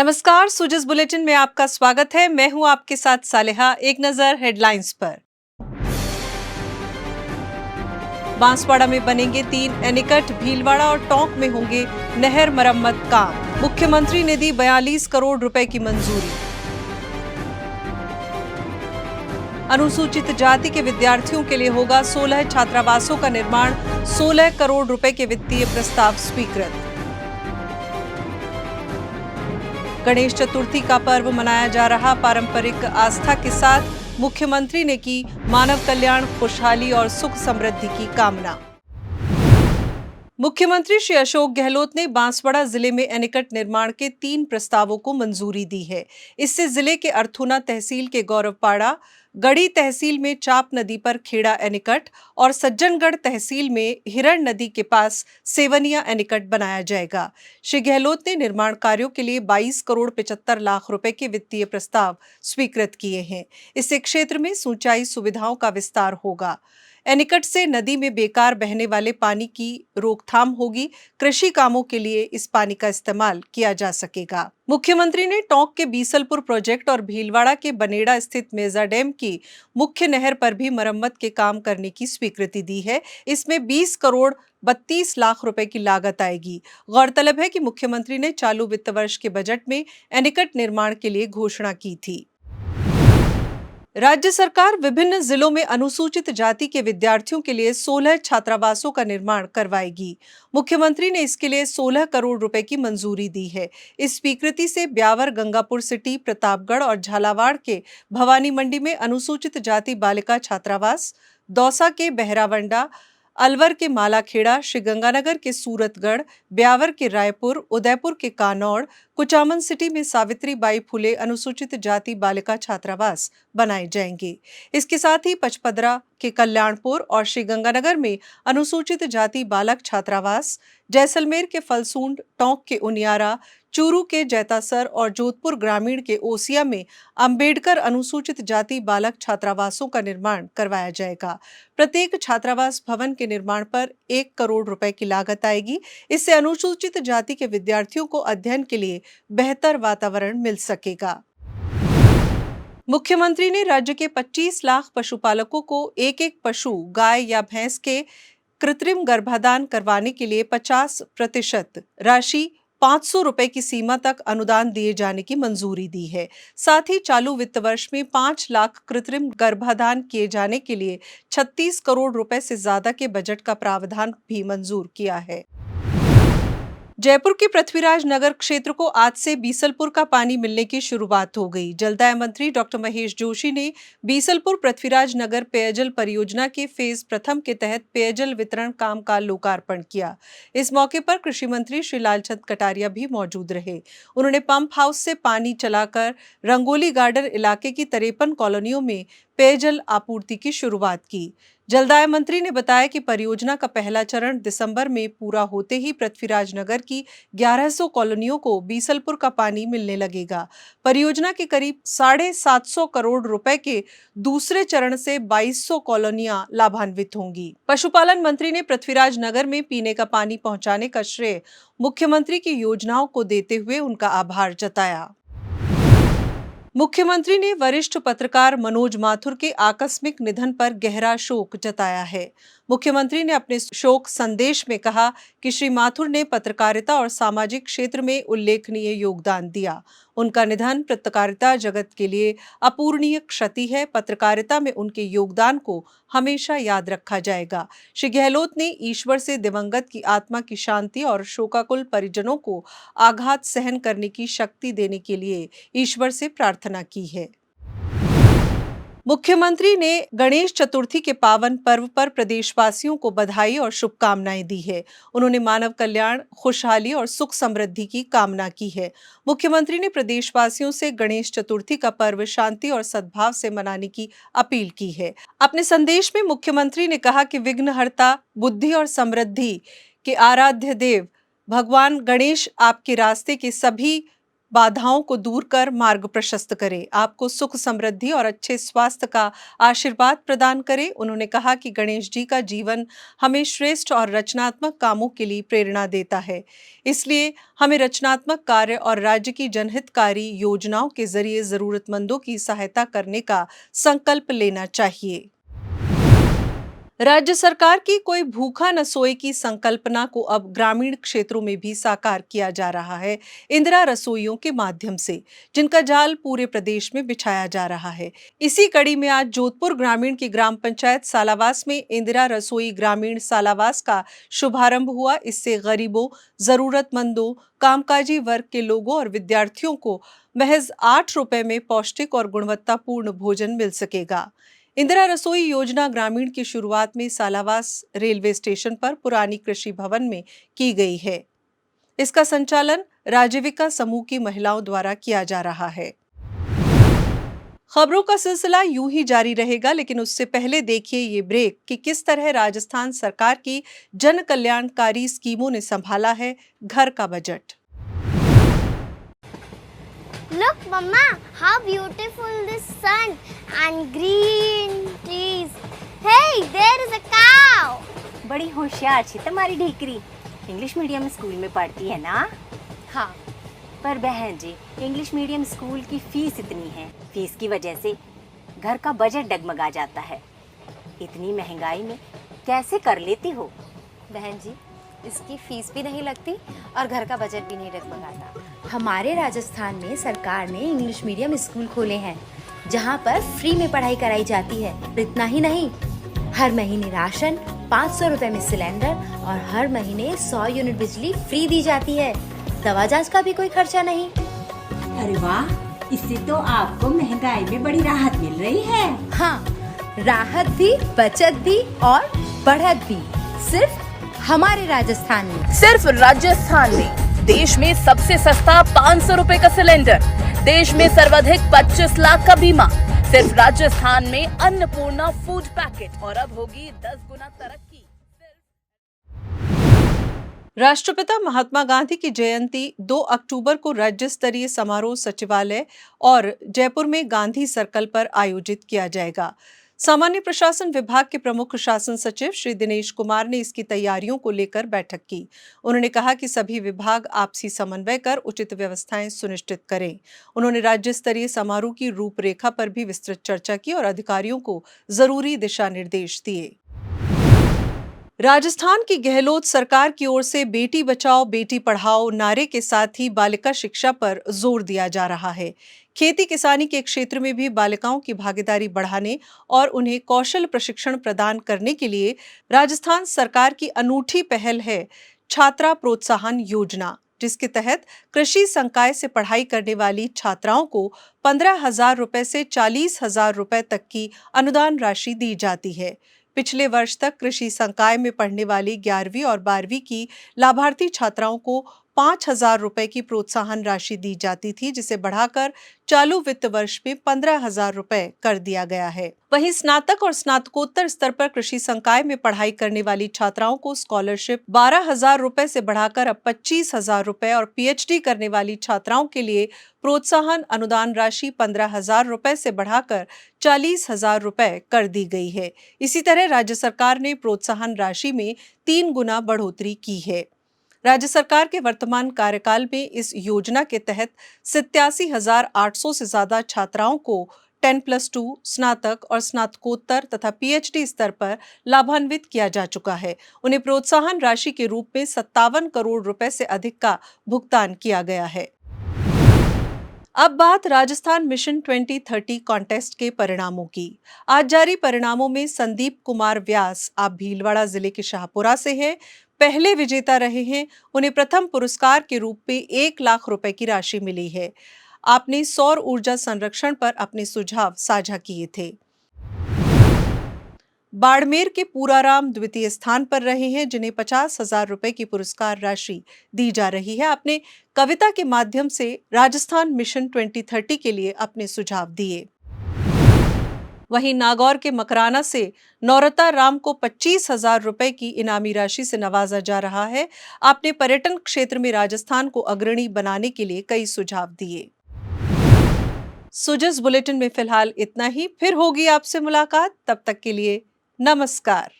नमस्कार, सुजस बुलेटिन में आपका स्वागत है। मैं हूं आपके साथ सालेहा। एक नजर हेडलाइंस पर। बांसवाड़ा में बनेंगे 3 एनीकट, भीलवाड़ा और टोंक में होंगे नहर मरम्मत काम। मुख्यमंत्री ने दी 42 करोड़ रुपए की मंजूरी। अनुसूचित जाति के विद्यार्थियों के लिए होगा 16 छात्रावासों का निर्माण, 16 करोड़ रुपए के वित्तीय प्रस्ताव स्वीकृत। गणेश चतुर्थी का पर्व मनाया जा रहा पारंपरिक आस्था के साथ मुख्यमंत्री ने की मानव कल्याण, खुशहाली और सुख समृद्धि की कामना। मुख्यमंत्री श्री अशोक गहलोत ने बांसवाड़ा जिले में एनीकट निर्माण के 3 प्रस्तावों को मंजूरी दी है। इससे जिले के अर्थुना तहसील के गौरवपाड़ा, गढ़ी तहसील में चाप नदी पर खेड़ा एनीकट और सज्जनगढ़ तहसील में हिरण नदी के पास सेवनिया एनीकट बनाया जाएगा। श्री गहलोत ने निर्माण कार्यों के लिए 22 करोड़ 75 लाख रुपए के वित्तीय प्रस्ताव स्वीकृत किए हैं। इससे क्षेत्र में सिंचाई सुविधाओं का विस्तार होगा। एनीकट से नदी में बेकार बहने वाले पानी की रोकथाम होगी। कृषि कामों के लिए इस पानी का इस्तेमाल किया जा सकेगा। मुख्यमंत्री ने टोंक के बीसलपुर प्रोजेक्ट और भीलवाड़ा के बनेड़ा स्थित मेजा डैम की मुख्य नहर पर भी मरम्मत के काम करने की स्वीकृति दी है। इसमें 20 करोड़ 32 लाख रुपए की लागत आएगी। गौरतलब है कि मुख्यमंत्री ने चालू वित्त वर्ष के बजट में एनीकट निर्माण के लिए घोषणा की थी। राज्य सरकार विभिन्न जिलों में अनुसूचित जाति के विद्यार्थियों के लिए 16 छात्रावासों का निर्माण करवाएगी। मुख्यमंत्री ने इसके लिए 16 करोड़ रुपए की मंजूरी दी है। इस स्वीकृति से ब्यावर, गंगापुर सिटी, प्रतापगढ़ और झालावाड़ के भवानी मंडी में अनुसूचित जाति बालिका छात्रावास, दौसा के बहरावंडा, अलवर के मालाखेड़ा, श्रीगंगानगर के सूरतगढ़, ब्यावर के रायपुर, उदयपुर के कानौड़, कुचामन सिटी में सावित्री बाई फुले अनुसूचित जाति बालिका छात्रावास बनाए जाएंगे। इसके साथ ही पचपदरा के कल्याणपुर और श्रीगंगानगर में अनुसूचित जाति बालक छात्रावास, जैसलमेर के फलसूंड, टोंक के उनियारा, चूरू के जैतासर और जोधपुर ग्रामीण के ओसिया में अंबेडकर अनुसूचित जाति बालक छात्रावासों का निर्माण करवाया जाएगा। प्रत्येक छात्रावास भवन के निर्माण पर 1 करोड़ रुपए की लागत आएगी। इससे अनुसूचित जाति के विद्यार्थियों को अध्ययन के लिए बेहतर वातावरण मिल सकेगा। मुख्यमंत्री ने राज्य के 25 लाख पशुपालकों को एक पशु, गाय या भैंस के कृत्रिम गर्भाधान करवाने के लिए 50% राशि 500 रुपए की सीमा तक अनुदान दिए जाने की मंजूरी दी है। साथ ही चालू वित्त वर्ष में 5 लाख कृत्रिम गर्भाधान किए जाने के लिए 36 करोड़ रुपए से ज्यादा के बजट का प्रावधान भी मंजूर किया है। जयपुर के पृथ्वीराज नगर क्षेत्र को आज से बीसलपुर का पानी मिलने की शुरुआत हो गई। जलदाय मंत्री डॉक्टर महेश जोशी ने बीसलपुर पृथ्वीराज नगर पेयजल परियोजना के फेज प्रथम के तहत पेयजल वितरण काम का लोकार्पण किया। इस मौके पर कृषि मंत्री श्री लालचंद कटारिया भी मौजूद रहे। उन्होंने पंप हाउस से पानी चलाकर रंगोली गार्डन इलाके की 53 कॉलोनियों में पेयजल आपूर्ति की शुरुआत की। जलदाय मंत्री ने बताया कि परियोजना का पहला चरण दिसंबर में पूरा होते ही पृथ्वीराज नगर की 1100 कॉलोनियों को बीसलपुर का पानी मिलने लगेगा। परियोजना के करीब 750 करोड़ रुपए के दूसरे चरण से 2200 कॉलोनियां लाभान्वित होंगी। पशुपालन मंत्री ने पृथ्वीराज नगर में पीने का पानी पहुंचाने का श्रेय मुख्यमंत्री की योजनाओं को देते हुए उनका आभार जताया। मुख्यमंत्री ने वरिष्ठ पत्रकार मनोज माथुर के आकस्मिक निधन पर गहरा शोक जताया है। मुख्यमंत्री ने अपने शोक संदेश में कहा कि श्री माथुर ने पत्रकारिता और सामाजिक क्षेत्र में उल्लेखनीय योगदान दिया। उनका निधन पत्रकारिता जगत के लिए अपूरणीय क्षति है। पत्रकारिता में उनके योगदान को हमेशा याद रखा जाएगा। श्री गहलोत ने ईश्वर से दिवंगत की आत्मा की शांति और शोकाकुल परिजनों को आघात सहन करने की शक्ति देने के लिए ईश्वर से प्रार्थना की है। मुख्यमंत्री ने गणेश चतुर्थी के पावन पर्व पर प्रदेशवासियों को बधाई और शुभकामनाएं दी है। उन्होंने मानव कल्याण, खुशहाली और सुख समृद्धि की कामना की है। मुख्यमंत्री ने प्रदेशवासियों से गणेश चतुर्थी का पर्व शांति और सद्भाव से मनाने की अपील की है। अपने संदेश में मुख्यमंत्री ने कहा कि विघ्नहर्ता, बुद्धि और समृद्धि के आराध्य देव भगवान गणेश आपके रास्ते के सभी बाधाओं को दूर कर मार्ग प्रशस्त करे, आपको सुख समृद्धि और अच्छे स्वास्थ्य का आशीर्वाद प्रदान करे। उन्होंने कहा कि गणेश जी का जीवन हमें श्रेष्ठ और रचनात्मक कामों के लिए प्रेरणा देता है। इसलिए हमें रचनात्मक कार्य और राज्य की जनहितकारी योजनाओं के जरिए जरूरतमंदों की सहायता करने का संकल्प लेना चाहिए। राज्य सरकार की कोई भूखा न सोए की संकल्पना को अब ग्रामीण क्षेत्रों में भी साकार किया जा रहा है, इंदिरा रसोइयों के माध्यम से, जिनका जाल पूरे प्रदेश में बिछाया जा रहा है। इसी कड़ी में आज जोधपुर ग्रामीण की ग्राम पंचायत सालावास में इंदिरा रसोई ग्रामीण सालावास का शुभारंभ हुआ। इससे गरीबों, जरूरतमंदों, कामकाजी वर्ग के लोगों और विद्यार्थियों को महज 8 रुपए में पौष्टिक और गुणवत्तापूर्ण भोजन मिल सकेगा। इंदिरा रसोई योजना ग्रामीण की शुरुआत में सालावास रेलवे स्टेशन पर पुरानी कृषि भवन में की गई है। इसका संचालन राजीविका समूह की महिलाओं द्वारा किया जा रहा है। खबरों का सिलसिला यूं ही जारी रहेगा, लेकिन उससे पहले देखिए ये ब्रेक कि किस तरह राजस्थान सरकार की जन कल्याणकारी स्कीमों ने संभाला है घर का budget. Look, Mama, how beautiful this sun and green trees. Hey, there is a cow. बड़ी होशियार थी तुम्हारी ढीकरी। इंग्लिश मीडियम स्कूल में पढ़ती है ना? हाँ। पर बहन जी, इंग्लिश मीडियम स्कूल की फीस इतनी है, फीस की वजह से घर का बजट डगमगा जाता है। इतनी महंगाई में कैसे कर लेती हो? बहन जी, इसकी फीस भी नहीं लगती और घर का बजट भी नहीं डगमगाता। हमारे राजस्थान में सरकार ने इंग्लिश मीडियम स्कूल खोले हैं, जहाँ पर फ्री में पढ़ाई कराई जाती है। इतना ही नहीं, हर महीने राशन, 500 रुपए में सिलेंडर और हर महीने 100 यूनिट बिजली फ्री दी जाती है। दवा जांच का भी कोई खर्चा नहीं। अरे वाह, इससे तो आपको महंगाई में बड़ी राहत मिल रही है। हाँ, राहत भी, बचत भी और बढ़त भी, सिर्फ हमारे राजस्थान में। सिर्फ राजस्थान में देश में सबसे सस्ता 500 रुपए का सिलेंडर, देश में सर्वाधिक 25 लाख का बीमा, सिर्फ राजस्थान में अन्नपूर्णा फूड पैकेट, और अब होगी 10 गुना तरक्की। राष्ट्रपिता महात्मा गांधी की जयंती 2 अक्टूबर को राज्य स्तरीय समारोह सचिवालय और जयपुर में गांधी सर्कल पर आयोजित किया जाएगा। सामान्य प्रशासन विभाग के प्रमुख शासन सचिव श्री दिनेश कुमार ने इसकी तैयारियों को लेकर बैठक की। उन्होंने कहा कि सभी विभाग आपसी समन्वय कर उचित व्यवस्थाएं सुनिश्चित करें। उन्होंने राज्य स्तरीय समारोह की रूपरेखा पर भी विस्तृत चर्चा की और अधिकारियों को जरूरी दिशा निर्देश दिए। राजस्थान की गहलोत सरकार की ओर से बेटी बचाओ बेटी पढ़ाओ नारे के साथ ही बालिका शिक्षा पर जोर दिया जा रहा है। खेती किसानी के क्षेत्र में भी बालिकाओं की भागीदारी बढ़ाने और उन्हें कौशल प्रशिक्षण प्रदान करने के लिए राजस्थान सरकार की अनूठी पहल है छात्रा प्रोत्साहन योजना, जिसके तहत कृषि संकाय से पढ़ाई करने वाली छात्राओं को 15,000 रुपए से 40,000 रुपए तक की अनुदान राशि दी जाती है। पिछले वर्ष तक कृषि संकाय में पढ़ने वाली 11वीं और 12वीं की लाभार्थी छात्राओं को 5,000 रुपए की प्रोत्साहन राशि दी जाती थी, जिसे बढ़ाकर चालू वित्त वर्ष में 15,000 रुपए कर दिया गया है। वहीं स्नातक और स्नातकोत्तर स्तर पर कृषि संकाय में पढ़ाई करने वाली छात्राओं को स्कॉलरशिप 12,000 रुपए से बढ़ाकर अब 25,000 रुपए और पीएचडी करने वाली छात्राओं के लिए प्रोत्साहन अनुदान राशि 15,000 रुपए से बढ़ाकर 40,000 रुपए कर दी गई है। इसी तरह राज्य सरकार ने प्रोत्साहन राशि में 3 गुना बढ़ोतरी की है। राज्य सरकार के वर्तमान कार्यकाल में इस योजना के तहत 87,800 से ज्यादा छात्राओं को 10+2 स्नातक और स्नातकोत्तर तथा पीएचडी स्तर पर लाभान्वित किया जा चुका है। उन्हें प्रोत्साहन राशि के रूप में 57 करोड़ रुपए से अधिक का भुगतान किया गया है। अब बात राजस्थान मिशन 2030 कॉन्टेस्ट के परिणामों की। आज जारी परिणामों में संदीप कुमार व्यास, आप भीलवाड़ा जिले के शाहपुरा से हैं, पहले विजेता रहे हैं। उन्हें प्रथम पुरस्कार के रूप में 1 लाख रुपए की राशि मिली है। आपने सौर ऊर्जा संरक्षण पर अपने सुझाव साझा किए थे। बाड़मेर के पूराराम द्वितीय स्थान पर रहे हैं, जिन्हें 50,000 रुपए की पुरस्कार राशि दी जा रही है। आपने कविता के माध्यम से राजस्थान मिशन 2030 के लिए अपने सुझाव दिए। वहीं नागौर के मकराना से नौरता राम को 25,000 रुपए की इनामी राशि से नवाजा जा रहा है। आपने पर्यटन क्षेत्र में राजस्थान को अग्रणी बनाने के लिए कई सुझाव दिए। सुजस बुलेटिन में फिलहाल इतना ही, फिर होगी आपसे मुलाकात। तब तक के लिए नमस्कार।